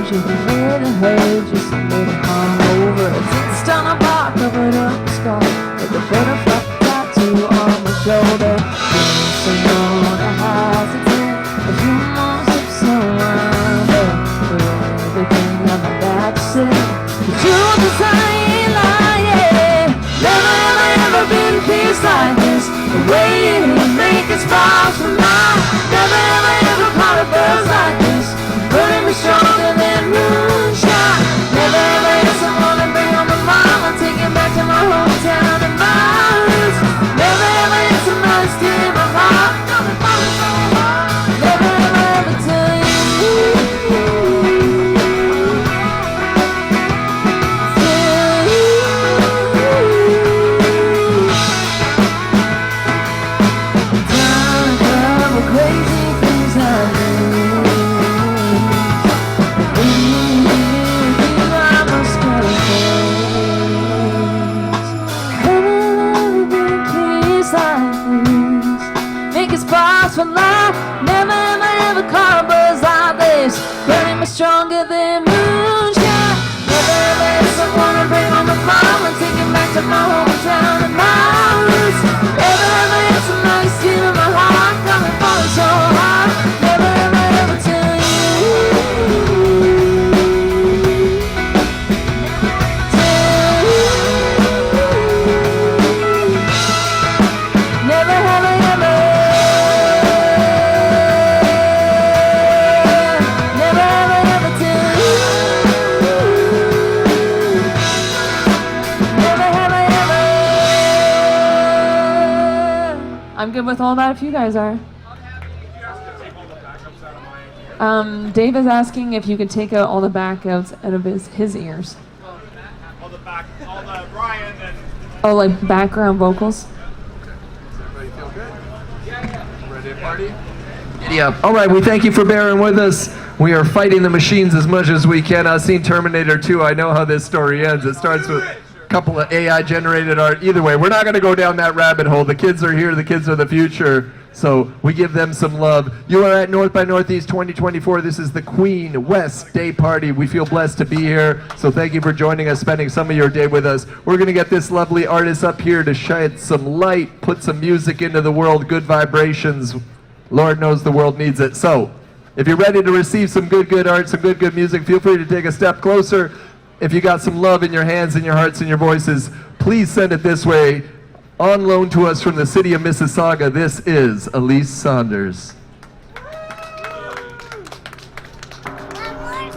you can hear the hay just a little hung over. It's instant a bar covered up the skull with a butterfly tattoo on my shoulder. Someone has a day, a few more steps around it. Everything on my back to say, the truth is I ain't lying. Never have I ever been peace like this. The way you make it sparks from mine. Never have I ever caught a buzz like this. Burning me stronger than moonshine. Never have I had someone to bring on my mind. I'm taking back to my hometown and my roots. Never have I had somebody steal my heart. Never have I ever tell you. For life, never have I ever caught a buzz like this. Burning me stronger than moonshine. Never have I had someone to bring on the farm and take it back to my hometown and my roots. Never have I had somebody stealing my heart, got me falling so hard. Never have I ever tell you. Never have I ever. I'm good with all that if you guys are. Dave is asking if you could take out all the backouts out of his ears. All the Brian and... Oh, like background vocals? Does everybody feel good? Yeah. Ready to party? Yeah. All right, we thank you for bearing with us. We are fighting the machines as much as we can. I've seen Terminator 2. I know how this story ends. It starts with couple of AI-generated art. Either way, we're not going to go down that rabbit hole. The kids are here. The kids are the future. So we give them some love. You are at North by Northeast 2024. This is the Queen West Day Party. We feel blessed to be here. So thank you for joining us, spending some of your day with us. We're going to get this lovely artist up here to shed some light, put some music into the world, good vibrations. Lord knows the world needs it. So if you're ready to receive some good art, some good music, feel free to take a step closer. If you got some love in your hands and your hearts and your voices, please send it this way. On loan to us from the city of Mississauga, this is Elyse Saunders.